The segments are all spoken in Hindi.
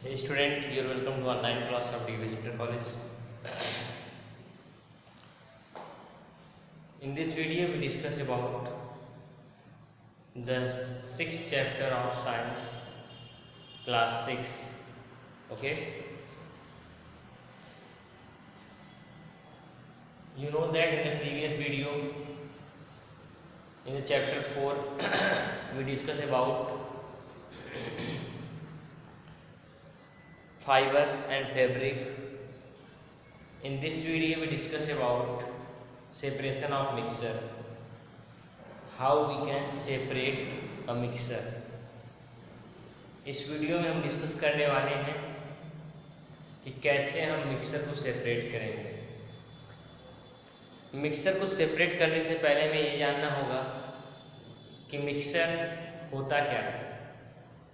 Hey student, you're welcome to online class of DVS Inter College. In this video, we discuss about the sixth chapter of science, class 6. Okay, you know that in the previous video, in the chapter 4, we discuss about fiber and fabric. In this video, we discuss about separation of mixture, how we can separate a mixture. इस वीडियो में हम डिस्कस करने वाले हैं कि कैसे हम मिक्सर को सेपरेट करेंगे। मिक्सर को सेपरेट करने से पहले हमें ये जानना होगा कि मिक्सर होता क्या है,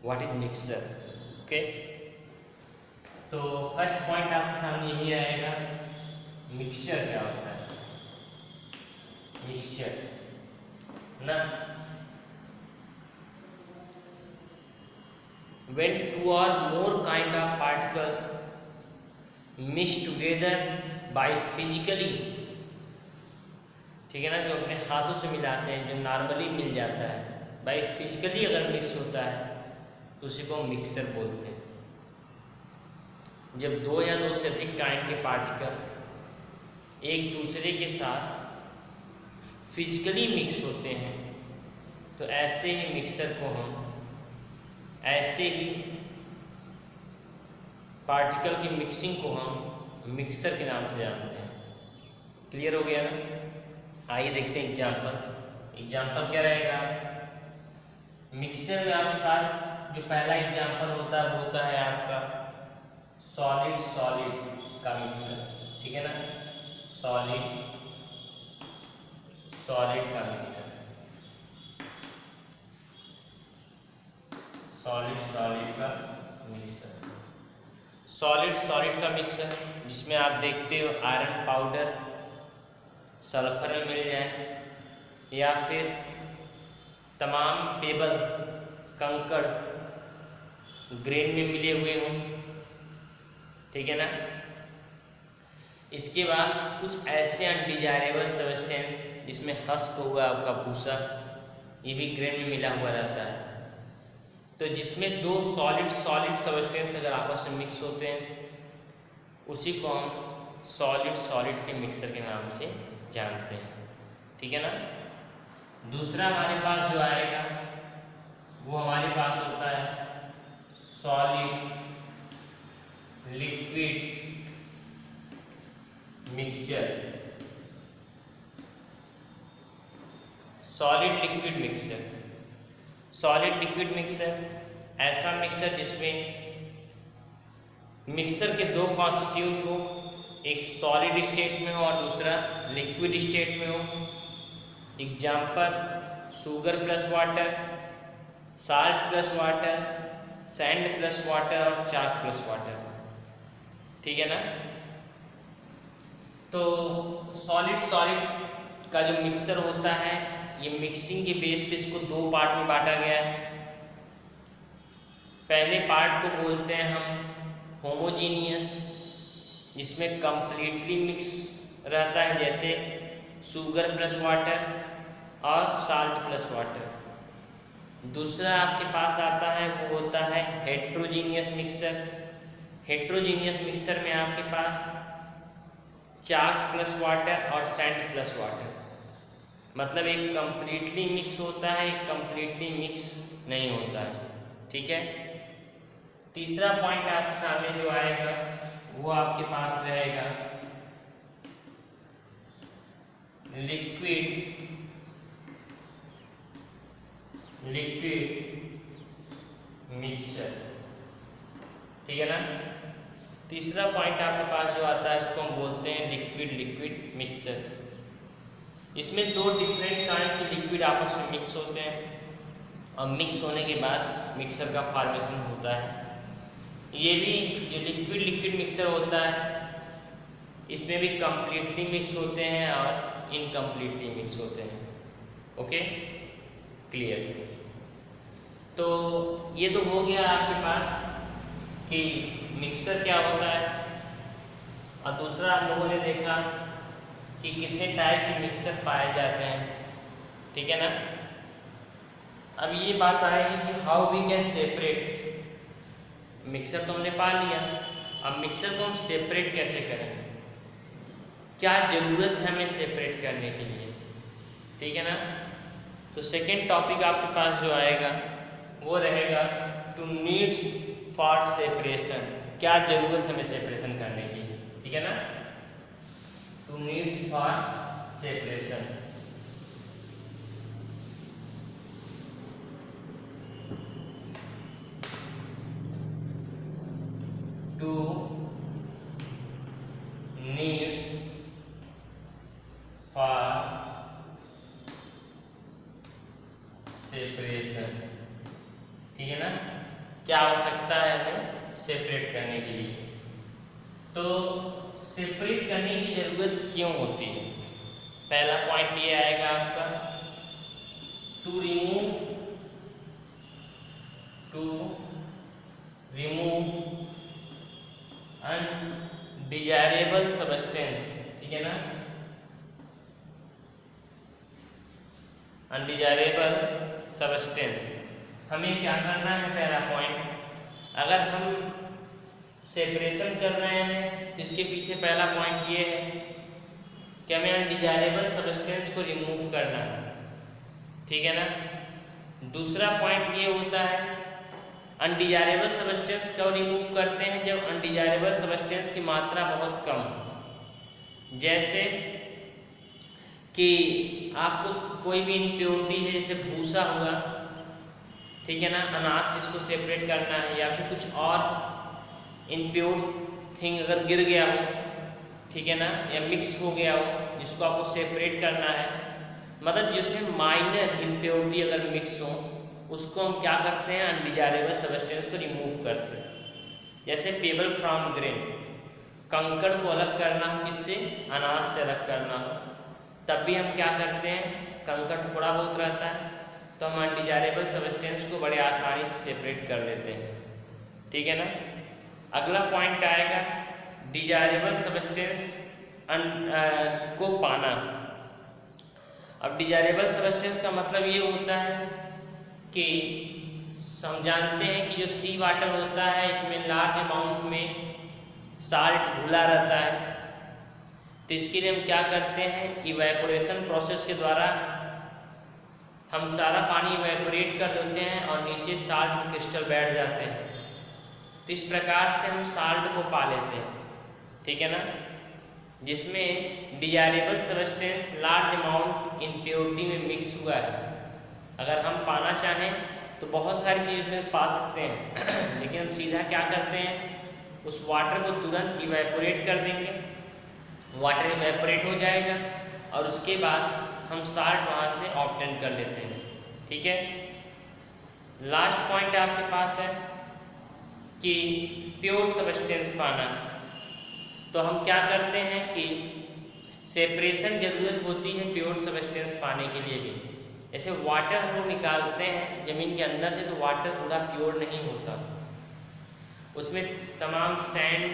व्हाट इज मिक्सर। ओके, तो फर्स्ट पॉइंट आपके सामने यही आएगा, मिक्सचर क्या होता है। मिक्सचर ना, when two or more kind of particle mix together by physically, ठीक है ना, जो अपने हाथों से मिलाते हैं, जो नॉर्मली मिल जाता है, बाय फिजिकली अगर मिक्स होता है तो उसी को मिक्सचर बोलते हैं। जब दो या दो से अधिक काइंड के पार्टिकल एक दूसरे के साथ फिजिकली मिक्स होते हैं तो ऐसे ही मिक्सर को हम, ऐसे ही पार्टिकल की मिक्सिंग को हम मिक्सर के नाम से जानते हैं। क्लियर हो गया ना। आइए देखते हैं एग्जाम्पल क्या रहेगा। मिक्सर में आपके पास जो पहला एग्जाम्पल होता है वो होता है आपका सॉलिड का मिक्सर, ठीक है ना, सॉलिड का मिक्सर, सॉलिड का मिक्सर जिसमें आप देखते हो आयरन पाउडर सल्फर में मिल जाए या फिर तमाम पेबल कंकड़ ग्रेन में मिले हुए हों, ठीक है ना। इसके बाद कुछ ऐसे अनडिजायरेबल सब्सटेंस जिसमें हस्क हुआ आपका भूसा, ये भी ग्रेन में मिला हुआ रहता है। तो जिसमें दो सॉलिड सब्सटेंस अगर आपस में मिक्स होते हैं उसी को हम सॉलिड के मिक्सर के नाम से जानते हैं, ठीक है ना। दूसरा हमारे पास जो आएगा वो हमारे पास होता है solid liquid mixture. Solid liquid mixture ऐसा मिक्सचर जिसमें मिक्सर के दो कॉन्स्टिट्यूट हो, एक सॉलिड स्टेट में हो और दूसरा लिक्विड स्टेट में हो। Example sugar plus water, salt plus water, sand plus water और चाक प्लस वाटर, ठीक है ना। तो सॉलिड का जो मिक्सर होता है, ये मिक्सिंग के बेस पे इसको दो पार्ट में बांटा गया है। पहले पार्ट को बोलते हैं हम होमोजीनियस, जिसमें कंप्लीटली मिक्स रहता है, जैसे शुगर प्लस वाटर और साल्ट प्लस वाटर। दूसरा आपके पास आता है वो होता है हेट्रोजीनियस मिक्सर। हेट्रोजीनियस मिक्सर में आपके पास चाक प्लस वाटर और सैंड प्लस वाटर, मतलब एक कंप्लीटली मिक्स होता है, एक कंप्लीटली मिक्स नहीं होता है, ठीक है। तीसरा पॉइंट आपके सामने जो आएगा वो आपके पास रहेगा लिक्विड मिक्सचर, ठीक है ना। तीसरा पॉइंट आपके पास जो आता है उसको हम बोलते हैं लिक्विड मिक्सचर। इसमें दो डिफरेंट काइंड के लिक्विड आपस में मिक्स होते हैं और मिक्स होने के बाद मिक्सर का फॉर्मेशन होता है। ये भी जो लिक्विड मिक्सर होता है इसमें भी कंप्लीटली मिक्स होते हैं और इनकम्प्लीटली मिक्स होते हैं। Okay, clear. तो ये तो हो गया आपके पास कि मिक्सर क्या होता है, और दूसरा हम लोगों ने देखा कि कितने टाइप के मिक्सर पाए जाते हैं, ठीक है ना। अब ये बात आएगी कि how we can separate. Mixer तो हमने पा लिया, अब मिक्सर को हम सेपरेट कैसे करें, क्या ज़रूरत है हमें सेपरेट करने के लिए, ठीक है ना। तो सेकेंड टॉपिक आपके पास जो आएगा वो रहेगा टू नीड्स फॉर सेपरेशन, क्या ज़रूरत है हमें सेपरेशन करने की, ठीक है ना। Two needs for separation, two needs for separation, ठीक है ना। क्या आवश्यकता है हमें सेपरेट करने के लिए। तो सेपरेट करने की जरूरत क्यों होती है, पहला पॉइंट ये आएगा आपका टू रिमूव अनडिजायरेबल सब्सटेंस, ठीक है ना, अनडिजायरेबल सब्सटेंस। हमें क्या करना है, पहला पॉइंट, अगर हम सेपरेशन कर रहे हैं तो इसके पीछे पहला पॉइंट ये है कि हमें अनडिजायरेबल सब्सटेंस को रिमूव करना है, ठीक है ना। दूसरा पॉइंट ये होता है अनडिजायरेबल सब्सटेंस कब रिमूव करते हैं, जब अनडिजायरेबल सब्सटेंस की मात्रा बहुत कम हो, जैसे कि आपको कोई भी इम्प्योरिटी है, जैसे भूसा हुआ, ठीक है ना, अनाज से इसको सेपरेट करना है, या फिर कुछ और इम्प्योर थिंग अगर गिर गया हो, ठीक है ना, या मिक्स हो गया हो जिसको आपको सेपरेट करना है, मतलब जिसमें माइनर इम्प्योरिटी अगर मिक्स हो उसको हम क्या करते हैं, अनडिजायरेबल सब्सटेंस को रिमूव करते हैं। जैसे पेबल फ्रॉम ग्रेन, कंकड़ को अलग करना हो किससे, अनाज से अलग करना हो, तब भी हम क्या करते हैं, कंकड़ थोड़ा बहुत रहता है तो हम अनडिजायरेबल सब्सटेंस को बड़े आसानी से सेपरेट कर लेते हैं, ठीक है ना। अगला पॉइंट आएगा डिजायरेबल सब्सटेंस को पाना। अब डिजायरेबल सब्सटेंस का मतलब ये होता है कि हम जानते हैं कि जो सी वाटर होता है इसमें लार्ज अमाउंट में साल्ट घुला रहता है, तो इसके लिए हम क्या करते हैं, इवेपोरेशन प्रोसेस के द्वारा हम सारा पानी इवेपोरेट कर देते हैं और नीचे साल्ट के क्रिस्टल बैठ जाते हैं, तो इस प्रकार से हम साल्ट को पा लेते हैं, ठीक है ना। जिसमें desirable substance large amount impurity में मिक्स हुआ है, अगर हम पाना चाहें तो बहुत सारी चीज़ में पा सकते हैं लेकिन हम सीधा क्या करते हैं, उस वाटर को तुरंत इवेपोरेट कर देंगे, वाटर इवेपोरेट हो जाएगा और उसके बाद हम साल्ट वहाँ से ऑब्टेन कर लेते हैं, ठीक है। लास्ट पॉइंट आपके पास है कि प्योर सब्सटेंस पाना, तो हम क्या करते हैं कि सेपरेशन ज़रूरत होती है प्योर सब्सटेंस पाने के लिए भी। जैसे वाटर हम लोग निकालते हैं ज़मीन के अंदर से तो वाटर पूरा प्योर नहीं होता, उसमें तमाम सैंड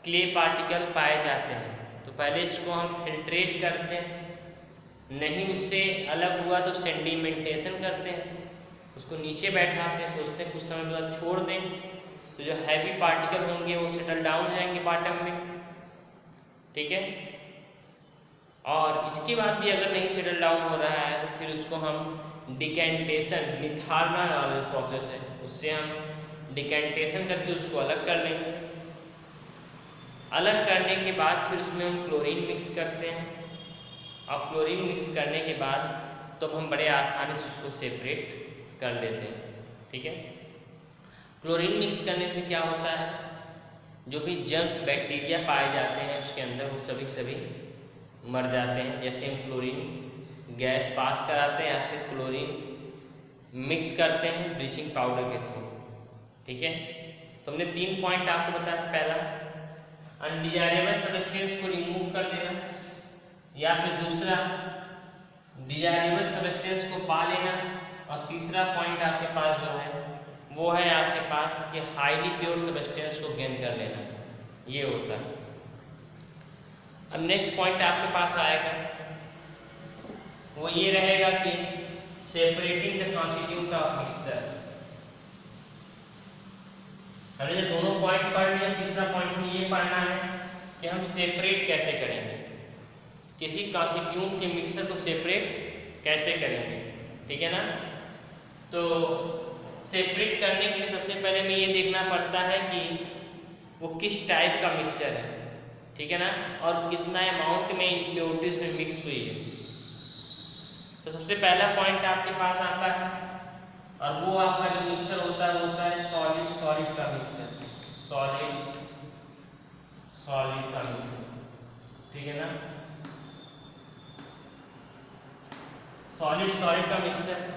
क्ले पार्टिकल पाए जाते हैं, तो पहले इसको हम फिल्ट्रेट करते हैं, नहीं उससे अलग हुआ तो सेडिमेंटेशन करते हैं, उसको नीचे बैठाते हैं, सोचते हैं कुछ समय बाद छोड़ दें तो जो हैवी पार्टिकल होंगे वो सेटल डाउन हो जाएंगे बॉटम में, ठीक है। और इसके बाद भी अगर नहीं सेटल डाउन हो रहा है तो फिर उसको हम डिकेंटेशन, निथारना वाला प्रोसेस है, उससे हम डिकेंटेशन करके उसको अलग कर लेंगे। अलग करने के बाद फिर उसमें हम क्लोरीन मिक्स करते हैं, और क्लोरीन मिक्स करने के बाद तो हम बड़े आसानी से उसको सेपरेट कर लेते हैं, ठीक है। क्लोरीन मिक्स करने से क्या होता है, जो भी जर्म्स बैक्टीरिया पाए जाते हैं उसके अंदर वो सभी मर जाते हैं। जैसे हम क्लोरीन गैस पास कराते हैं या फिर क्लोरीन मिक्स करते हैं ब्लीचिंग पाउडर के थ्रू, ठीक है। तो हमने 3 पॉइंट आपको बताया, पहला अनडिजायरेबल सब्सटेंस को रिमूव कर देना, या फिर दूसरा डिजायरेबल सब्सटेंस को पा लेना, और तीसरा पॉइंट आपके पास जो है वो है आपके पास कि हाईली प्योर सब्सटेंस को गेन कर लेना, ये होता है। अब नेक्स्ट पॉइंट आपके पास आएगा, वो ये रहेगा कि separating the constitute of mixer. हमने जब दोनों पॉइंट पढ़ लिया, तीसरा पॉइंट में ये पढ़ना है कि हम सेपरेट कैसे करेंगे, किसी कॉन्स्टिट्यूट के मिक्सर को सेपरेट कैसे करेंगे, ठीक है ना। तो सेपरेट करने के लिए सबसे पहले हमें ये देखना पड़ता है कि वो किस टाइप का मिक्सर है, ठीक है ना, और कितना अमाउंट में इम्प्योरिटी उसमें मिक्स हुई है। तो सबसे पहला पॉइंट आपके पास आता है, और वो आपका जो मिक्सर होता है सॉलिड सॉलिड का मिक्सर, सॉलिड सॉलिड का मिक्सर, ठीक है ना, सॉलिड सॉलिड का मिक्सर।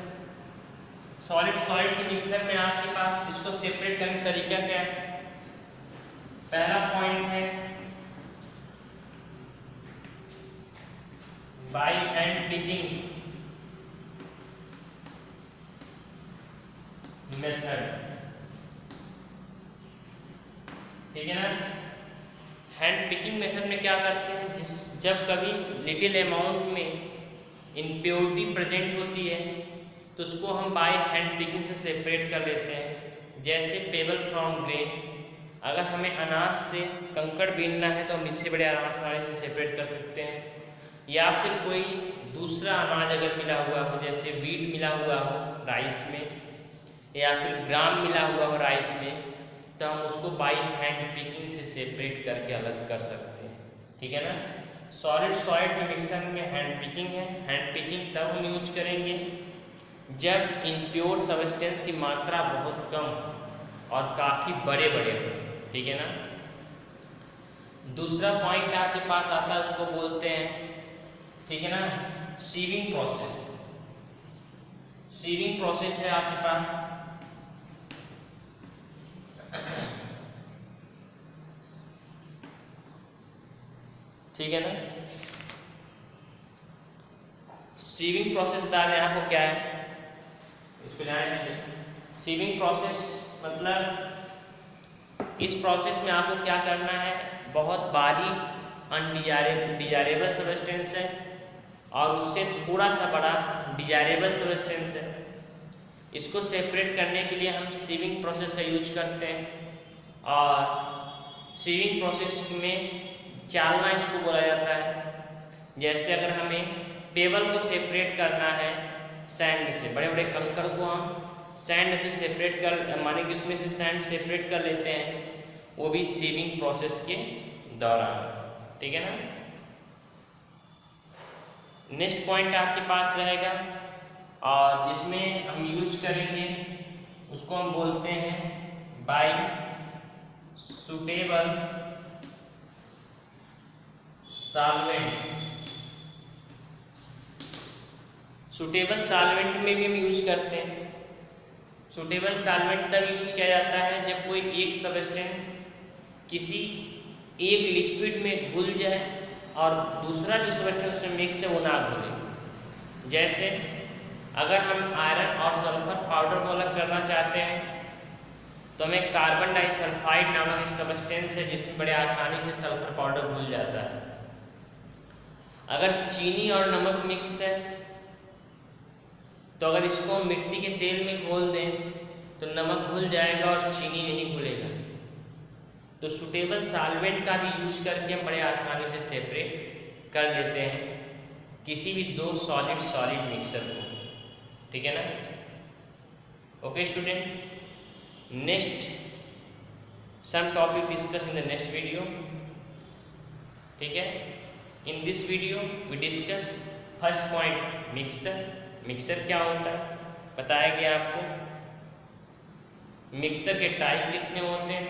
सॉलिड सॉलिड के मिक्सर में आपके पास इसको सेपरेट करने का तरीका क्या है। पहला पॉइंट है बाय हैंड पिकिंग मेथड, ठीक है ना। हैंड पिकिंग मेथड में क्या करते हैं, जब कभी लिटिल अमाउंट में इम्प्योरिटी प्रेजेंट होती है तो उसको हम बाय हैंड पिकिंग से सेपरेट कर लेते हैं। जैसे पेबल फ्रॉम ग्रेन, अगर हमें अनाज से कंकड़ बीनना है तो हम इससे बड़े आसानी से सेपरेट कर सकते हैं। या फिर कोई दूसरा अनाज अगर मिला हुआ हो, जैसे वीट मिला हुआ हो राइस में, या फिर ग्राम मिला हुआ हो राइस में, तो हम उसको बाय हैंड पिकिंग से सेपरेट करके अलग कर सकते हैं, ठीक है ना। सॉलिड सॉलिड के मिक्सर में हैंड पिकिंग है। हैंड पिकिंग तब हम यूज करेंगे जब इम्प्योर सब्सटेंस की मात्रा बहुत कम और काफ़ी बड़े बड़े हो, ठीक है ना। दूसरा पॉइंट आपके पास आता है, उसको बोलते हैं, ठीक है ना, सीविंग प्रोसेस। सीविंग प्रोसेस है आपके पास, ठीक है ना। सीविंग प्रोसेस बताने आपको क्या है, इसको ध्यान दीजिए। सीविंग प्रोसेस मतलब इस प्रोसेस में आपको क्या करना है, बहुत बारीक अनडिजायरेबल सब्सटेंस है और उससे थोड़ा सा बड़ा डिजायरेबल सब्सटेंस है, इसको सेपरेट करने के लिए हम सीविंग प्रोसेस का यूज करते हैं। और सीविंग प्रोसेस में चालना इसको बोला जाता है। जैसे अगर हमें पेबल को सेपरेट करना है सैंड से, बड़े बड़े कंकड़ को हम सैंड से सेपरेट कर, माने कि उसमें से सैंड सेपरेट कर लेते हैं, वो भी सीविंग प्रोसेस के दौरान, ठीक है ना। नेक्स्ट पॉइंट आपके पास रहेगा और जिसमें हम यूज करेंगे उसको हम बोलते हैं bye suitable solvent. Suitable solvent में भी हम यूज करते हैं। सुटेबल सॉल्वेंट तब यूज किया जाता है जब कोई एक सब्सटेंस किसी एक लिक्विड में घुल जाए और दूसरा जो सब्सटेंस में मिक्स है वो ना घुले। जैसे अगर हम आयरन और सल्फर पाउडर को अलग करना चाहते हैं तो हमें कार्बन डाइसल्फाइड नामक एक सब्सटेंस है जिसमें बड़े आसानी से सल्फर पाउडर घुल जाता है। अगर चीनी और नमक मिक्स है तो अगर इसको हम मिट्टी के तेल में घोल दें तो नमक घुल जाएगा और चीनी नहीं घुलेगा। तो सुटेबल सॉल्वेंट का भी यूज करके हम बड़े आसानी से सेपरेट कर लेते हैं किसी भी दो सॉलिड सॉलिड मिक्सर को, ठीक है ना। Okay student, next some topic discuss in the next video, ठीक है। In this video we discuss first point mixer. Mixer क्या होता है बताया गया आपको, मिक्सर के टाइप कितने होते हैं,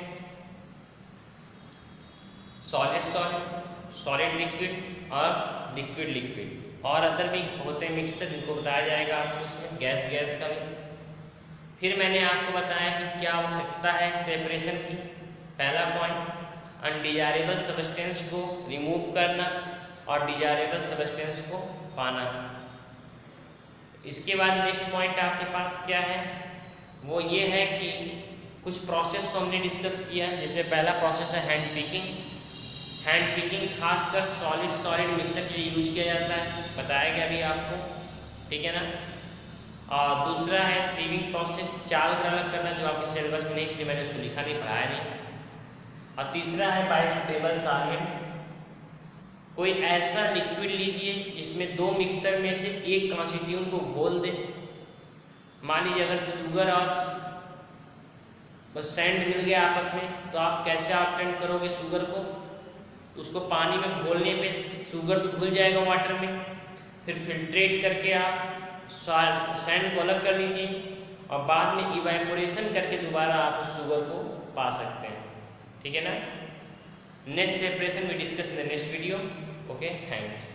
सॉलिड सॉलिड, सॉलिड लिक्विड और लिक्विड लिक्विड, और अदर भी होते हैं मिक्सर जिनको बताया जाएगा आपको इसमें, गैस गैस का भी। फिर मैंने आपको बताया कि क्या आवश्यकता है सेपरेशन की। पहला पॉइंट अनडिजायरेबल सब्सटेंस को रिमूव करना और डिजायरेबल सब्सटेंस को पाना। इसके बाद नेक्स्ट पॉइंट आपके पास क्या है, वो ये है कि कुछ प्रोसेस को हमने डिस्कस किया, जिसमें पहला प्रोसेस है हैंड पिकिंग। हैंड पिकिंग खासकर सॉलिड मिक्सर के लिए यूज किया जाता है, बताया गया अभी आपको, ठीक है ना। और दूसरा है सीविंग प्रोसेस, चाल अलग करना, जो आपके सिलेबस में नहीं, इसलिए मैंने उसको लिखा नहीं, पढ़ाया नहीं। और तीसरा है बाइसुटेबल सॉल्वेंट, कोई ऐसा लिक्विड लीजिए जिसमें दो मिक्सर में से एक कॉन्स्टिट्यूएंट को घोल दे। मान लीजिए अगर शुगर और बस सैंड मिल गया आपस में, तो आप कैसे ऑब्टेन करोगे शुगर को? उसको पानी में घोलने पे शुगर तो घुल जाएगा वाटर में, फिर फिल्ट्रेट करके आप सैंड को अलग कर लीजिए और बाद में इवेपोरेशन करके दोबारा आप उस शुगर को पा सकते हैं, ठीक है ना। Next separation we discuss in the next video. Okay, thanks.